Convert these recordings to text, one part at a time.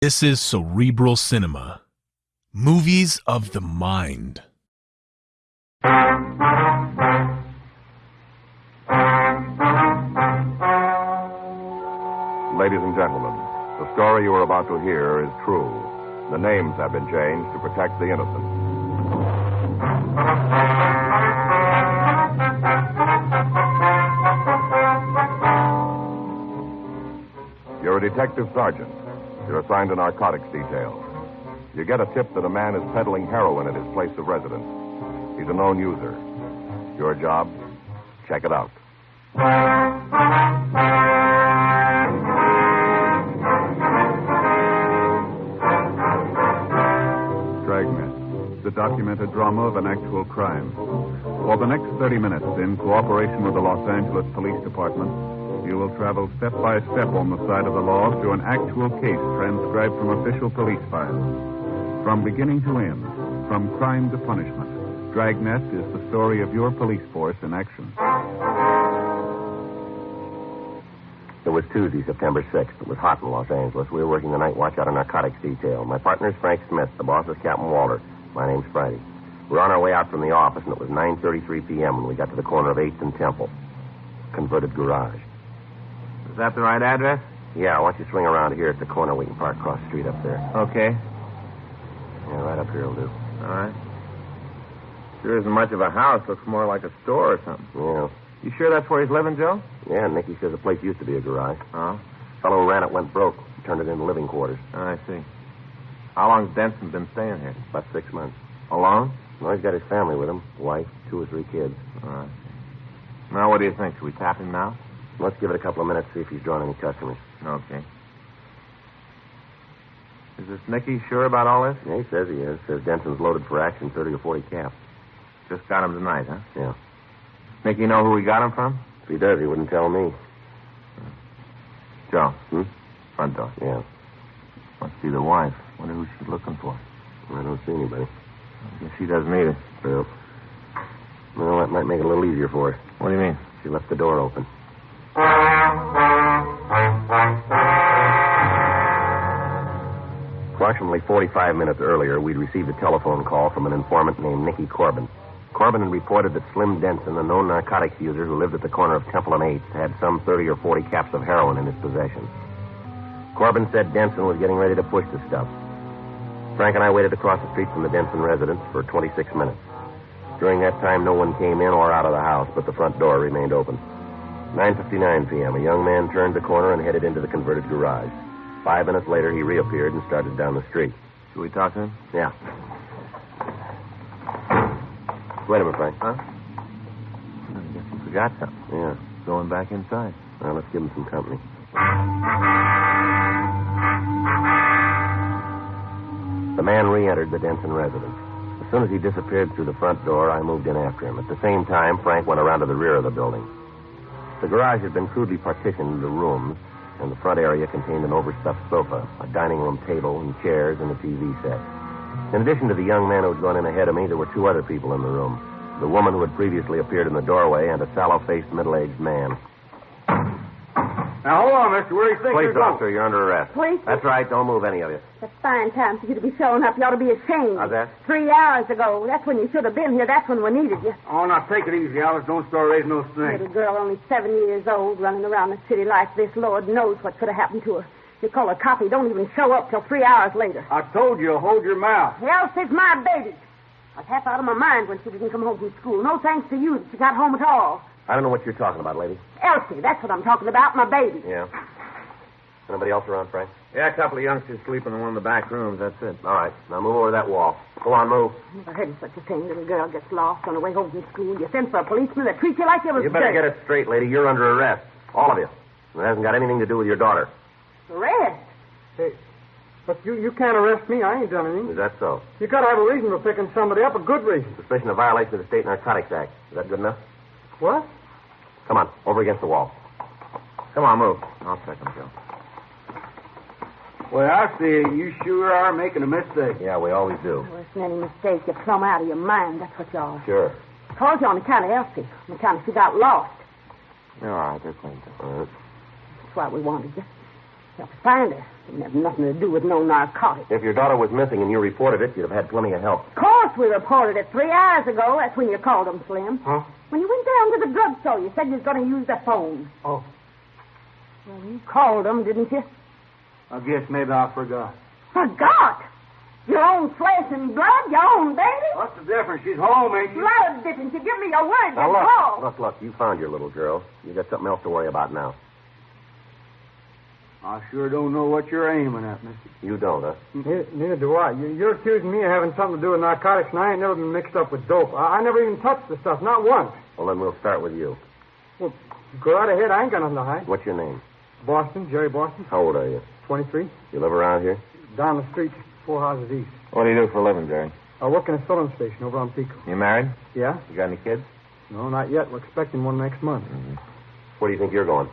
This is Cerebral Cinema. Movies of the mind. Ladies and gentlemen, the story you are about to hear is true. The names have been changed to protect the innocent. You're a detective sergeant. You're assigned to narcotics detail. You get a tip that a man is peddling heroin at his place of residence. He's a known user. Your job? Check it out. Dragnet, the documented drama of an actual crime. For the next 30 minutes, in cooperation with the Los Angeles Police Department, you will travel step by step on the side of the law through an actual case transcribed from official police files. From beginning to end, from crime to punishment, Dragnet is the story of your police force in action. It was Tuesday, September 6th. It was hot in Los Angeles. We were working the night watch out of narcotics detail. My partner's Frank Smith. The boss is Captain Walter. My name's Friday. We were on our way out from the office, and it was 9:33 p.m. when we got to the corner of 8th and Temple. Converted garage. Is that the right address? Yeah, why don't you swing around here at the corner? We can park across the street up there. Okay. Yeah, right up here will do. All right. Sure isn't much of a house. Looks more like a store or something. Yeah. You sure that's where he's living, Joe? Yeah, Nicky says the place used to be a garage. Oh? Fellow who ran it went broke. Turned it into living quarters. Oh, I see. How long's Denson been staying here? About 6 months. Alone? Well, he's got his family with him. Wife, 2 or 3 kids. All right. Now, what do you think? Should we tap him now? Let's give it a couple of minutes, see if he's drawn any customers. Okay. Is this Nicky sure about all this? Yeah, he says he is. Says Denson's loaded for action, 30 or 40 caps. Just got him tonight, huh? Yeah. Nicky know who we got him from? If he does, he wouldn't tell me. Joe. Front door. Yeah. Must be the wife. Wonder who she's looking for. I don't see anybody. I guess she doesn't either. Well, that might make it a little easier for her. What do you mean? She left the door open. Approximately 45 minutes earlier, we'd received a telephone call from an informant named Nicky Corbin. Corbin had reported that Slim Denson, a known narcotics user who lived at the corner of Temple and 8th, had some 30 or 40 caps of heroin in his possession. Corbin said Denson was getting ready to push the stuff. Frank and I waited across the street from the Denson residence for 26 minutes. During that time, no one came in or out of the house, but the front door remained open. 9:59 p.m., a young man turned the corner and headed into the converted garage. 5 minutes later, he reappeared and started down the street. Should we talk to him? Yeah. Wait a minute, Frank. Huh? I guess he forgot something. Yeah. Going back inside. Well, let's give him some company. The man re-entered the Denson residence. As soon as he disappeared through the front door, I moved in after him. At the same time, Frank went around to the rear of the building. The garage had been crudely partitioned into rooms, and the front area contained an overstuffed sofa, a dining room table, and chairs, and a TV set. In addition to the young man who had gone in ahead of me, there were 2 other people in the room. The woman who had previously appeared in the doorway and a sallow-faced, middle-aged man. Now, hold on, mister. Where do you think Police you're going? officer, you're under arrest. Police? That's right. Don't move, any of you. It's a fine time for you to be showing up. You ought to be ashamed. How's that? 3 hours ago. That's when you should have been here. That's when we needed you. Oh, now, take it easy, Alice. Don't start raising no stink. Little girl, only 7 years old, running around the city like this. Lord knows what could have happened to her. You call her copy, don't even show up till 3 hours later. I told you, hold your mouth. Elsie's my baby. I was half out of my mind when she didn't come home from school. No thanks to you that she got home at all. I don't know what you're talking about, lady. Elsie, that's what I'm talking about, my baby. Yeah. Anybody else around, Frank? Yeah, a couple of youngsters sleeping in one of the back rooms. That's it. All right. Now move over that wall. Go on, move. Never heard of such a thing. Little girl gets lost on her way home from school. You send for a policeman that treats you like you was You better dirt. get it straight, lady. You're under arrest. All of you. It hasn't got anything to do with your daughter. Arrest? Hey, but you can't arrest me. I ain't done anything. Is that so? You got to have a reason for picking somebody up, a good reason. Suspicion of violation of the State Narcotics Act. Is that good enough? What? Come on, over against the wall. Come on, move. I'll check him, Joe. Well, I see. You sure are making a mistake. Yeah, we always do. Worse than any mistake. You're plumb out of your mind. That's what you are. Sure. Called you on account of Elsie. On account of she got lost. You're all right. They're clean, Joe. All right. That's why we wanted you. Help find her. Didn't have nothing to do with no narcotics. If your daughter was missing and you reported it, you'd have had plenty of help. Of course we reported it 3 hours ago. That's when you called them, Slim. Huh? When you went down to the drugstore, you said you was going to use the phone. Oh, Well, you called them, didn't you? I guess maybe I forgot. Forgot? Your own flesh and blood? Your own baby? What's the difference? She's home, ain't she? Lot of difference. You give me your word, Now, you call. look, you found your little girl. You got something else to worry about now. I sure don't know what you're aiming at, mister. You don't, huh? Neither do I. You're accusing me of having something to do with narcotics, and I ain't never been mixed up with dope. I never even touched the stuff, not once. Well, then we'll start with you. Well, go right ahead. I ain't got nothing to hide. What's your name? Boston, Jerry Boston, How old are you? 23. You live around here? Down the street, 4 houses east. What do you do for a living, Jerry? I work in a filling station over on Pico. You married? Yeah? You got any kids? No, not yet. We're expecting one next month. Where do you think you're going?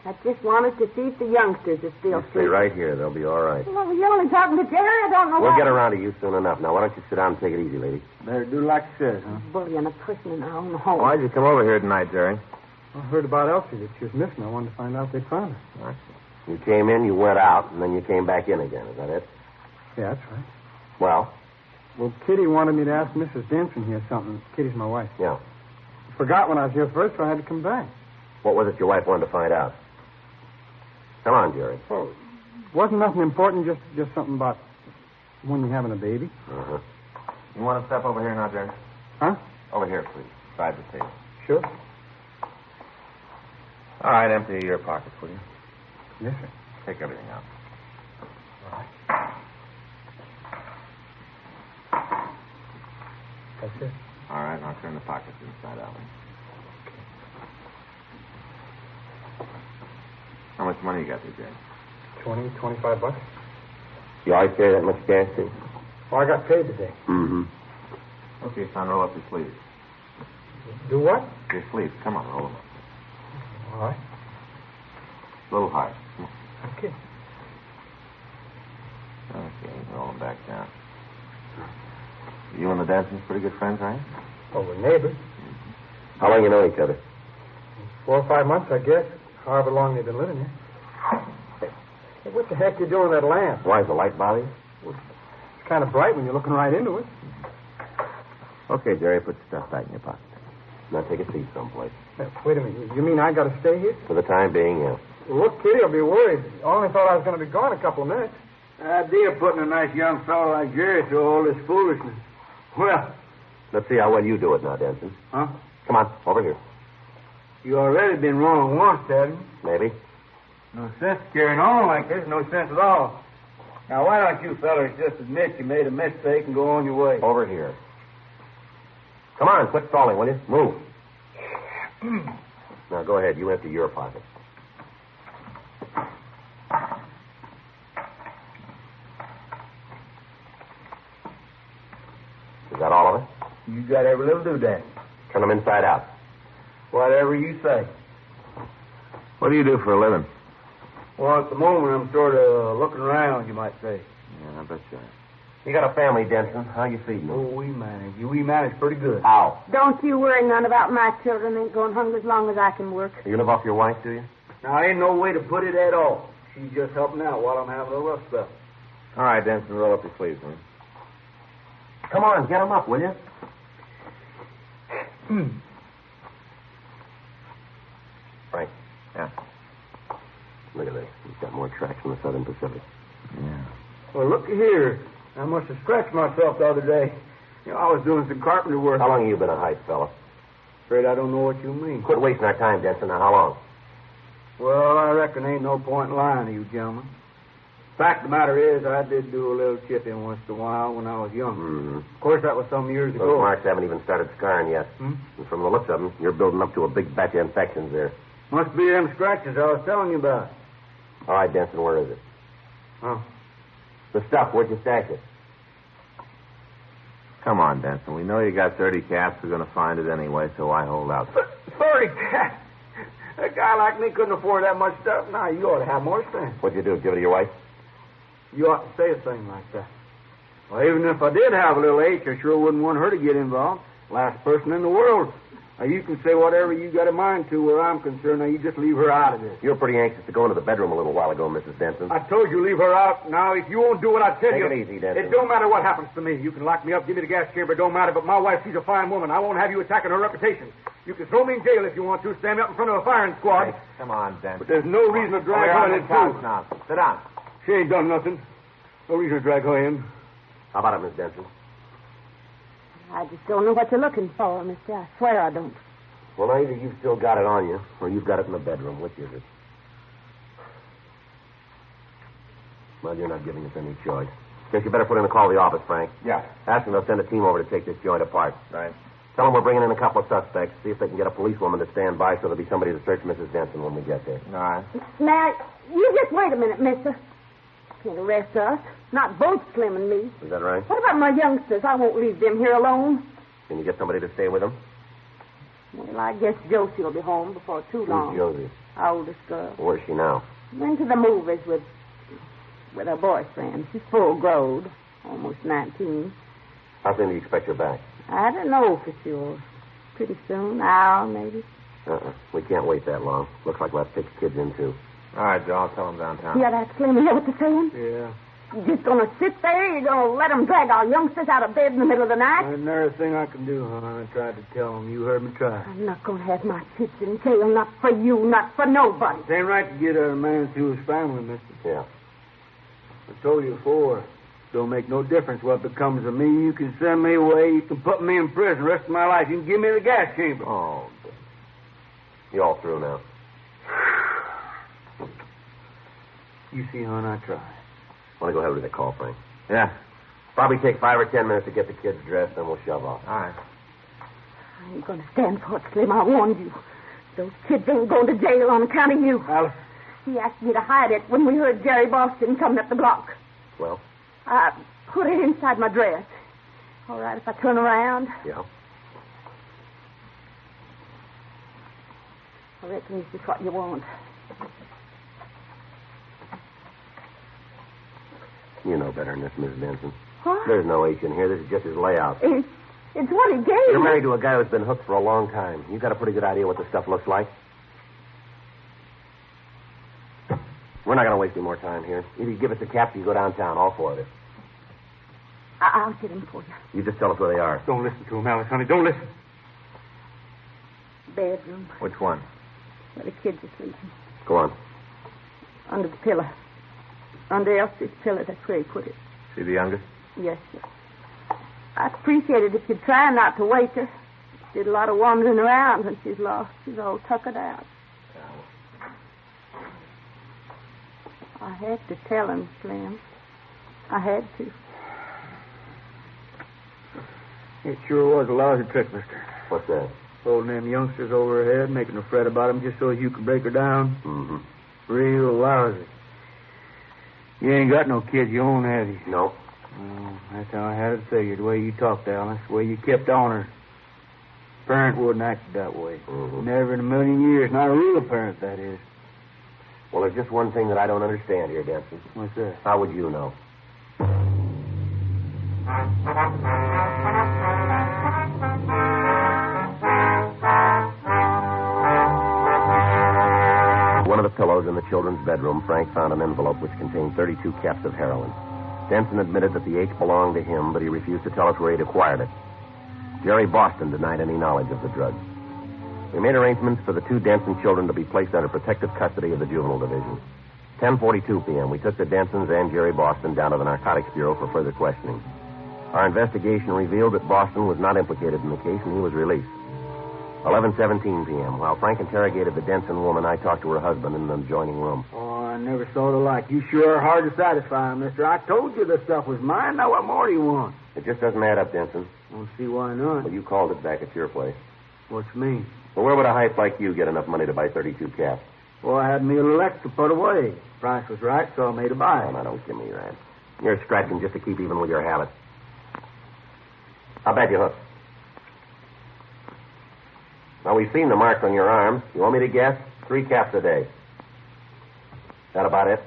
I just wanted to see if the youngsters are still Stay right here. They'll be all right. Well, you're only talking to Jerry. I don't know We'll why. get around to you soon enough. Now, why don't you sit down and take it easy, lady? Better do like you said, huh? Bullying a person in our own home. Why'd you come over here tonight, Jerry? I heard about Elsie, that she was missing. I wanted to find out if they found her. You came in, you went out, and then you came back in again. Is that it? Yeah, that's right. Well, Well, Kitty wanted me to ask Mrs. Denson here something. Kitty's my wife. yeah. I forgot when I was here first, so I had to come back. What was it your wife wanted to find out? Come on, Jerry. Well, wasn't nothing important, just something about when you're having a baby. Uh-huh. You want to step over here now, Jerry? Huh? Over here, please. Beside the table. Sure. All right, empty your pockets, will you? Yes, sir. Take everything out. That's it. All right, now turn the pockets inside out. How much money you got there, Jerry? $25. You always carry that much cash, too? Well, I got paid today. Mm-hmm. Okay, son, roll up your sleeves. Do what? Your sleeves. Come on, roll them up. All right. A little higher. Come on. Okay. Okay, roll them back down. You and the Densons pretty good friends, right? Oh, we're neighbors. How long you know each other? 4 or 5 months, I guess. However long they've been living here. Hey, what the heck you doing with that lamp? Why, is the light bother you? It's kind of bright when you're looking right into it. Okay, Jerry, put the stuff back in your pocket. Now take a seat someplace. Hey, wait a minute. You mean I got to stay here? For the time being, yeah. Well, look, Kitty will be worried. I only thought I was going to be gone a couple of minutes. The idea of putting a nice young fellow like Jerry through all this foolishness. Well, Let's see how well you do it now, Denson. huh? Come on, over here. You already been wrong once, haven't you? Maybe. No sense carrying on like this. No sense at all. Now, why don't you fellas just admit you made a mistake and go on your way? Over here. Come on, quit stalling, will you? Move. Now, go ahead. You empty your pocket. Is that all of it? You got every little doodad. Turn them inside out. Whatever you say. What do you do for a living? Well, at the moment, I'm sort of looking around, you might say. Yeah, I bet you are. You got a family, Denson. How you feeding them? Oh, we manage. We manage pretty good. How? Don't you worry none about my children. Ain't going hungry as long as I can work. You live off your wife, do you? Now, ain't no way to put it at all. She's just helping out while I'm having a rough spell. All right, Denson, roll up your sleeves, huh? Come on, get them up, will you? Frank. Yeah. Look at this. He's got more tracks in the Southern Pacific. Yeah. Well, look here. I must have scratched myself the other day. You know, I was doing some carpenter work. How long have you been a hype fella? Afraid I don't know what you mean. Quit wasting our time, Denson. Now, how long? Well, I reckon ain't no point in lying to you, gentlemen. Fact of the matter is, I did do a little chipping once in a while when I was young. Mm-hmm. Of course, that was some years Those ago. marks haven't even started scarring yet. Hmm? And from the looks of them, you're building up to a big batch of infections there. Must be them scratches I was telling you about. All right, Denson, where is it? Oh. The stuff, where'd you stash it? Come on, Denson. We know you got 30 caps. We're going to find it anyway, so why hold out? Sorry, Cat. A guy like me couldn't afford that much stuff. Now, you ought to have more sense. What'd you do, give it to your wife? You ought to say a thing like that. Well, even if I did have a little H, I sure wouldn't want her to get involved. Last person in the world. Now, you can say whatever you got in mind to where I'm concerned. Now, you just leave her out of this. You were pretty anxious to go into the bedroom a little while ago, Mrs. Denson. I told you leave her out. Now, if you won't do what I tell you... Take it easy, Denson. It don't matter what happens to me. You can lock me up, give me the gas chamber, it don't matter. But my wife, she's a fine woman. I won't have you attacking her reputation. You can throw me in jail if you want to, stand me up in front of a firing squad. Hey, come on, Denson. But there's no reason to drag her in, too. Now. Sit down. She ain't done nothing. No reason to drag her in. How about it, Miss Denson? I just don't know what you're looking for, mister. I swear I don't. Well, either you've still got it on you, or you've got it in the bedroom. Which is it? Well, you're not giving us any choice. Guess you better put in a call to the office, Frank. Yeah. Ask them they'll send a team over to take this joint apart. Right. Tell them we're bringing in a couple of suspects. See if they can get a policewoman to stand by so there'll be somebody to search Mrs. Denson when we get there. All right. Now, you just wait a minute, mister. Can't arrest us. Not both Slim and me. Is that right? What about my youngsters? I won't leave them here alone. Can you get somebody to stay with them? Well, I guess Josie will be home before too long. Who's Josie? Our oldest girl. Where's she now? Went to the movies with her boyfriend. She's full-grown, almost 19. How soon do you expect her back? I don't know for sure. Pretty soon, an hour maybe. We can't wait that long. Looks like we'll have 6 kids in, too. All right, Joe. I'll tell them downtown. Yeah, that's Slim. You know what they're saying? Yeah. You just gonna sit there? You're gonna let them drag our youngsters out of bed in the middle of the night? There's another thing I can do, huh? I tried to tell them. You heard me try. I'm not gonna have my kids in jail. Not for you, not for nobody. It ain't right to get a man through his family, mister. Yeah. I told you before. Don't make no difference what becomes of me. You can send me away. You can put me in prison the rest of my life. You can give me the gas chamber. Oh, good. You all through now? You see, hon, I tried. Want to go ahead with the call, Frank? Yeah. Probably take 5 or 10 minutes to get the kids dressed, then we'll shove off. All right. I ain't gonna stand for it, Slim. I warned you. Those kids ain't going to jail on account of you. Alice. He asked me to hide it when we heard Jerry Boston coming up the block. Well? I put it inside my dress. All right if I turn around? Yeah. I reckon this is what you want. You know better than this, Miss Denson. What? There's no H in here. This is just his layout. It's what he gave You're me. married to a guy who's been hooked for a long time. You got a pretty good idea what this stuff looks like. We're not going to waste any more time here. Either you give us the caps or you go downtown, all 4 of us. I'll get him for you. You just tell us where they are. Don't listen to him, Alice, honey. Don't listen. Bedroom Which one? where the kids are sleeping. Go on. Under the pillow. Under Elsie's pillow. That's where he put it. See the youngest? Yes, sir. I'd appreciate it if you'd try not to wake her. She did a lot of wandering around when she's lost. She's all tuckered out. I had to tell him, Slim. I had to. It sure was a lousy trick, mister. What's that? Holding them youngsters over her head, making her fret about them just so you could break her down. Mm-hmm. Real lousy. You ain't got no kids you own, have you? No. Oh, that's how I had it figured. The way you talked, Alice. The way you kept on her. Parent wouldn't act that way. Mm-hmm. Never in a million years. Not a real parent, that is. Well, there's just one thing that I don't understand here, Denson. What's that? How would you know? One of the pillows in the children's bedroom, Frank found an envelope which contained 32 caps of heroin. Denson admitted that the H belonged to him, but he refused to tell us where he'd acquired it. Jerry Boston denied any knowledge of the drug. We made arrangements for the 2 Denson children to be placed under protective custody of the Juvenile Division. 10:42 p.m., we took the Densons and Jerry Boston down to the Narcotics Bureau for further questioning. Our investigation revealed that Boston was not implicated in the case, and he was released. 11:17 p.m., while Frank interrogated the Denson woman, I talked to her husband in the adjoining room. Oh, I never saw the like. You sure are hard to satisfy, mister. I told you the stuff was mine. Now what more do you want? It just doesn't add up, Denson. Don't see why not. Well, you called it back at your place. What's mean? Well, where would a hype like you get enough money to buy 32 caps? Well, I had me a little extra put away. Price was right, so I made a buy. Oh, now, don't give me that. You're scratching just to keep even with your habit. I'll bet you hook. Now, we've seen the marks on your arms. You want me to guess? 3 caps a day. That about it?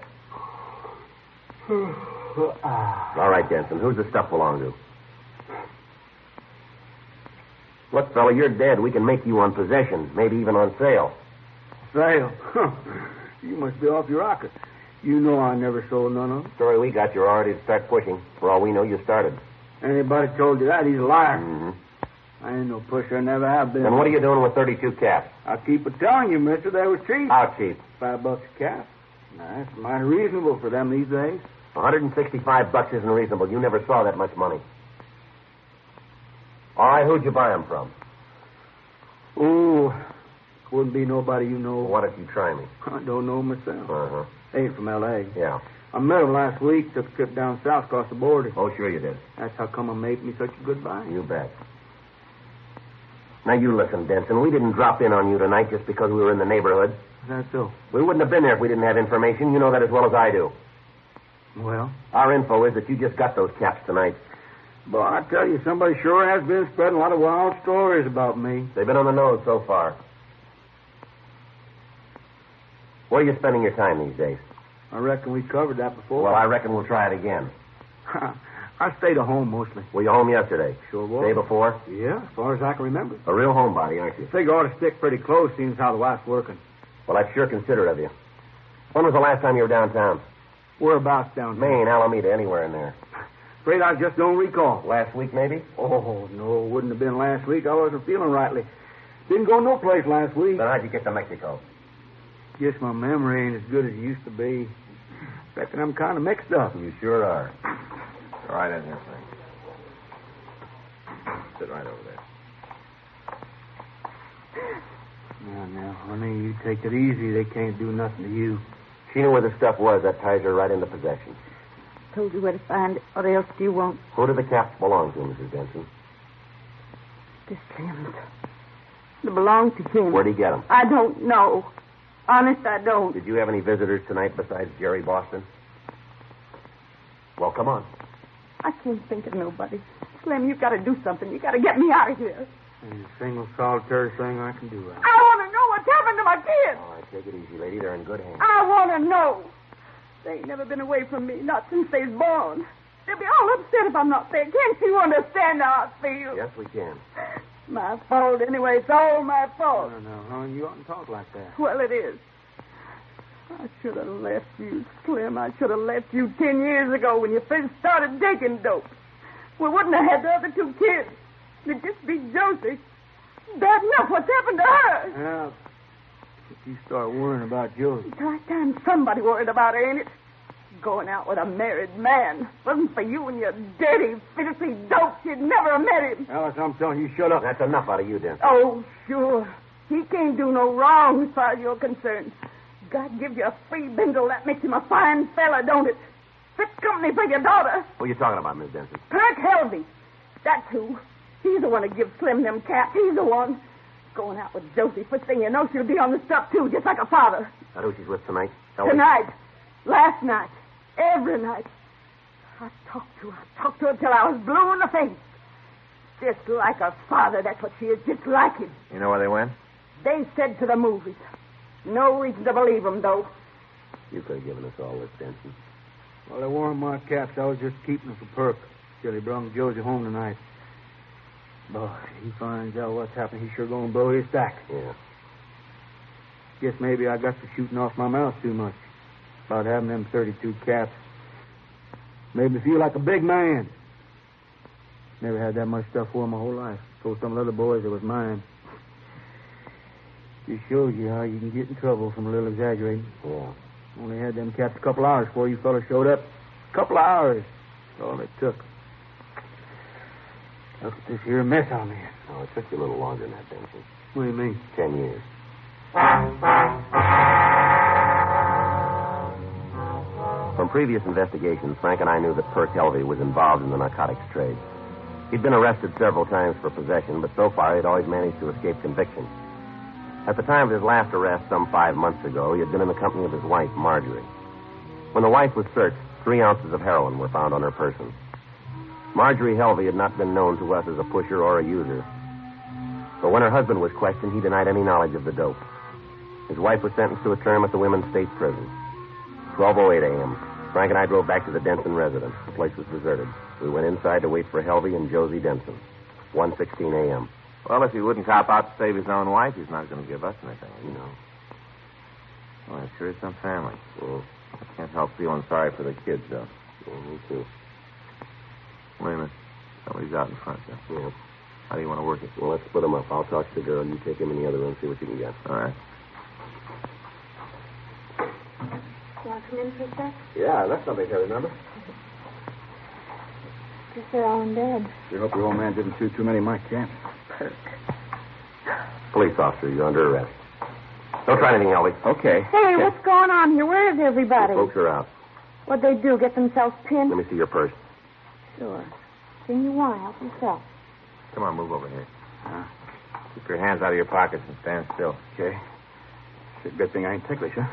All right, Denson. Who's the stuff belong to? Look, fella, you're dead. We can make you on possession, maybe even on sale. Sale? You must be off your rocker. You know I never sold none of them. Story we got, you're already to start pushing. For all we know, you started. Anybody told you that, he's a liar. Mm-hmm. I ain't no pusher, I never have been. Then what are you doing with 32 caps? I keep telling you, mister, they were cheap. How cheap? $5 a cap. Now, that's mighty reasonable for them these days. $165 isn't reasonable. You never saw that much money. All right, who'd you buy them from? Oh, wouldn't be nobody you know. Well, why don't you try me? I don't know myself. Uh-huh. Ain't from L.A. Yeah. I met him last week, took a trip down south across the border. Oh, sure you did. That's how come I made me such a good buy. You bet. Now, you listen, Denson. We didn't drop in on you tonight just because we were in the neighborhood. Is that so? We wouldn't have been there if we didn't have information. You know that as well as I do. Well? Our info is that you just got those caps tonight. But I tell you, somebody sure has been spreading a lot of wild stories about me. They've been on the nose so far. Where are you spending your time these days? I reckon we covered that before. Well, I reckon we'll try it again. I stayed at home mostly. Were you home yesterday? Sure was. Day before? Yeah, as far as I can remember. A real homebody, aren't you? Figure ought to stick pretty close, seeing as how the wife's working. Well, that's sure considerate of you. When was the last time you were downtown? Whereabouts downtown? Maine, Alameda, anywhere in there. Afraid I just don't recall. Last week, maybe? Oh, no, wouldn't have been last week. I wasn't feeling rightly. Didn't go no place last week. Then how'd you get to Mexico? Guess my memory ain't as good as it used to be. Reckon I'm kind of mixed up. You sure are. Go right in here, Frank. Sit right over there. Now, honey, you take it easy. They can't do nothing to you. She knew where the stuff was. That ties her right into possession. Told you where to find it. What else do you want? Who do the caps belong to, Mrs. Denson? To Slim's. They belong to him. Where'd he get them? I don't know. Honest, I don't. Did you have any visitors tonight besides Jerry Boston? Well, come on. I can't think of nobody. Slim, you've got to do something. You've got to get me out of here. Ain't a single solitary thing I can do. I want to know what's happened to my kids. All right, take it easy, lady. They're in good hands. I want to know. They ain't never been away from me, not since they was born. They'll be all upset if I'm not there. Can't you understand how I feel? Yes, we can. My fault anyway. It's all my fault. No, hon, you oughtn't talk like that. Well, it is. I should have left you, Slim. I should have left you 10 years ago when you first started taking dope. We wouldn't have had the other two kids. It'd just be Josie. Bad enough what's happened to her. Now, if you start worrying about Josie. It's high time somebody worried about her, ain't it? Going out with a married man. Wasn't for you and your dirty, filthy dope, you'd never have met him. Alice, I'm telling you, shut up. That's enough out of you, Denson. Oh, sure. He can't do no wrong as far as you're concerned. God give you a free bindle. That makes him a fine fella, don't it? Fit company for your daughter. Who are you talking about, Miss Denson? Perk Helvey. That's who. He's the one that gives Slim them caps. He's the one. Going out with Josie. First thing you know, she'll be on the stuff, too, just like a father. That who she's with tonight? Helvey? Tonight. Last night. Every night. I talked to her till I was blue in the face. Just like her father, that's what she is, just like him. You know where they went? They said to the movies. No reason to believe them, though. You could have given us all this, Denson. Well, they weren't my caps. I was just keeping them for Perk till he brought Josie home tonight. Boy, he finds out what's happening. He's sure going to blow his stack. Yeah. Guess maybe I got to shooting off my mouth too much about having them 32 caps. Made me feel like a big man. Never had that much stuff for my whole life. Told some of the other boys it was mine. Just shows you how you can get in trouble from a little exaggerating. Yeah. Only had them caps a couple hours before you fellas showed up. Couple of hours. That's all it took. Look at this here mess I'm in. Oh, it took you a little longer than that, Denson. What do you mean? 10 years. From previous investigations, Frank and I knew that Perk Helvey was involved in the narcotics trade. He'd been arrested several times for possession, but so far he'd always managed to escape conviction. At the time of his last arrest, some 5 months ago, he had been in the company of his wife, Marjorie. When the wife was searched, 3 ounces of heroin were found on her person. Marjorie Helvey had not been known to us as a pusher or a user. But when her husband was questioned, he denied any knowledge of the dope. His wife was sentenced to a term at the women's state prison. 12:08 a.m. Frank and I drove back to the Denson residence. The place was deserted. We went inside to wait for Helvey and Josie Denson. 1:16 a.m. Well, if he wouldn't cop out to save his own wife, he's not going to give us anything. You know. Well, it sure is some family. Well, I can't help feeling sorry for the kids, though. me too. Wait a minute. Somebody's out in front there. Yeah. How do you want to work it? Well, let's split them up. I'll talk to the girl. You take him in the other room, see what you can get. All right. You want to come in for a sec? Yeah, that's something to remember. Guess they're all in bed. Sure hope your old man didn't shoot too many of my camps. Perk. Police officer, you're under arrest. Don't try anything, Helvey. Okay. Hey, what's going on here? Where is everybody? The folks are out. What'd they do, get themselves pinned? Let me see your purse. Sure. Thing you want, help yourself. Come on, move over here. Keep your hands out of your pockets and stand still. Okay. It's a good thing I ain't ticklish, huh?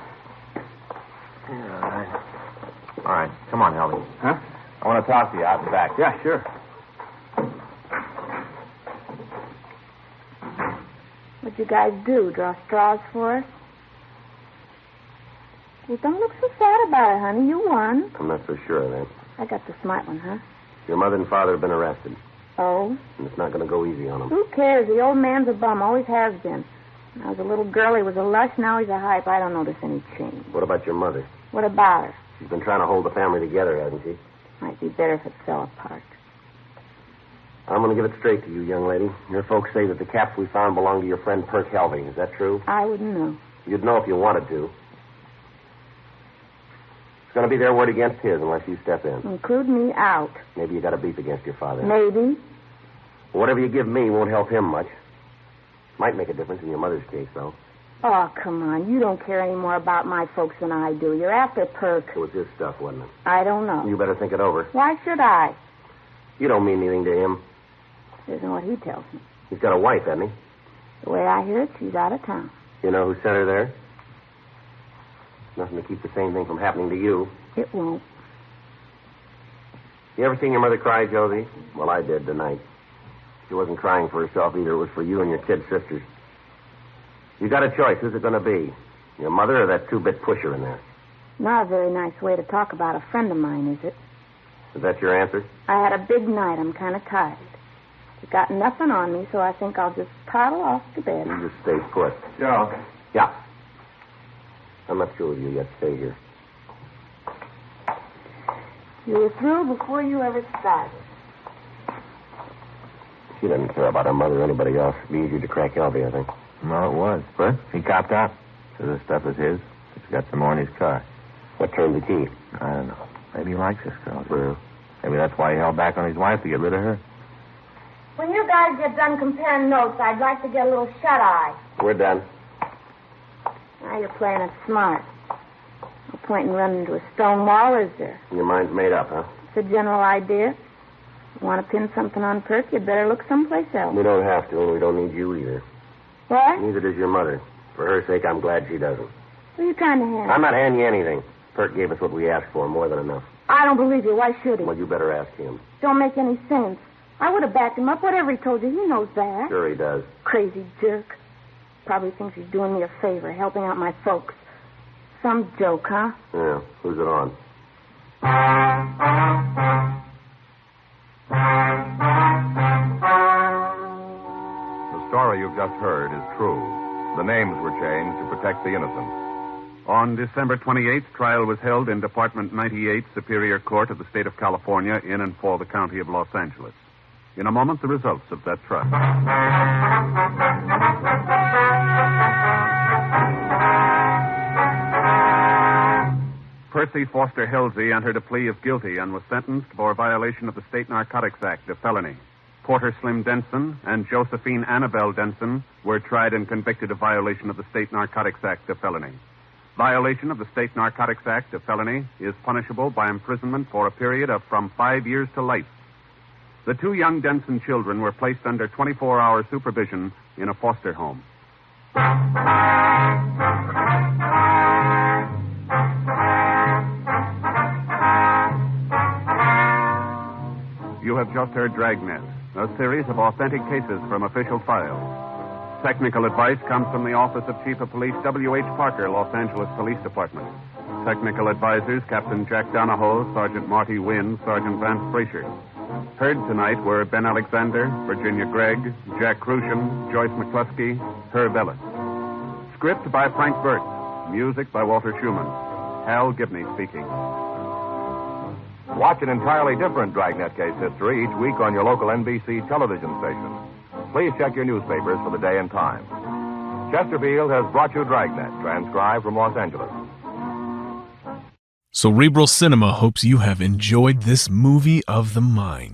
All right. Come on, Helvey. Huh? I want to talk to you out in back. Yeah, sure. What'd you guys do, draw straws for us? Well, don't look so sad about it, honey. You won. I'm not so sure of that. I got the smart one, huh? Your mother and father have been arrested, Oh? and it's not going to go easy on them. Who cares? The old man's a bum. Always has been. When I was a little girl, he was a lush. Now he's a hype. I don't notice any change. What about your mother? What about her? She's been trying to hold the family together, hasn't she? Might be better if it fell apart. I'm going to give it straight to you, young lady. Your folks say that the caps we found belong to your friend Perk Helvey. Is that true? I wouldn't know. You'd know if you wanted to. It's going to be their word against his unless you step in. Include me out. Maybe you got a beef against your father. Maybe. Whatever you give me won't help him much. Might make a difference in your mother's case, though. Oh, come on. You don't care any more about my folks than I do. You're after Perk. It was his stuff, wasn't it? I don't know. You better think it over. Why should I? You don't mean anything to him. Isn't what he tells me. He's got a wife, hasn't he? The way I hear it, she's out of town. You know who sent her there? Nothing to keep the same thing from happening to you. It won't. You ever seen your mother cry, Josie? Well, I did tonight. She wasn't crying for herself either. It was for you and your kid sisters. You got a choice. Who's it going to be? Your mother or that two-bit pusher in there? Not a very nice way to talk about a friend of mine, is it? Is that your answer? I had a big night. I'm kind of tired. I've got nothing on me, so I think I'll just toddle off to bed. You just stay put. Joe. Yeah. I'm not through with you yet. Stay here. You were through before you ever started. She doesn't care about her mother or anybody else. It'd be easier to crack Helvey, I think. No, it was. But he copped out. So this stuff is his. He's got some more in his car. What turned the key? I don't know. Maybe he likes this girl. Well, Maybe that's why he held back on his wife to get rid of her. When you guys get done comparing notes, I'd like to get a little shut-eye. we're done. Now you're playing it smart. No point in running into a stone wall, is there? Your mind's made up, huh? It's a general idea. You want to pin something on Perk, you'd better look someplace else. We don't have to, and we don't need you either. What? Neither does your mother. For her sake, I'm glad she doesn't. What are you trying to hand? I'm not handing you anything. Perk gave us what we asked for, more than enough. I don't believe you. Why should he? Well, you better ask him. Don't make any sense. I would have backed him up, whatever he told you. He knows that. Sure he does. Crazy jerk. Probably thinks he's doing me a favor, helping out my folks. Some joke, huh? Yeah. Who's it on? The story you've just heard is true. The names were changed to protect the innocent. On December 28th, trial was held in Department 98, Superior Court of the State of California, in and for the County of Los Angeles. In a moment, the results of that trial. Percy Foster Helvey entered a plea of guilty and was sentenced for violation of the State Narcotics Act, a felony. Porter Slim Denson and Josephine Annabelle Denson were tried and convicted of violation of the State Narcotics Act, a felony. Violation of the State Narcotics Act, a felony, is punishable by imprisonment for a period of from 5 years to life. The two young Denson children were placed under 24-hour supervision in a foster home. You have just heard Dragnet, a series of authentic cases from official files. Technical advice comes from the Office of Chief of Police W.H. Parker, Los Angeles Police Department. Technical advisors Captain Jack Donahoe, Sergeant Marty Wynn, Sergeant Vance Frazier. Heard tonight were Ben Alexander, Virginia Gregg, Jack Crucian, Joyce McCluskey, Herb Ellis. Script by Frank Burt. Music by Walter Schumann. Hal Gibney speaking. Watch an entirely different Dragnet case history each week on your local NBC television station. Please check your newspapers for the day and time. Chesterfield has brought you Dragnet, transcribed from Los Angeles. Cerebral Cinema hopes you have enjoyed this movie of the mind.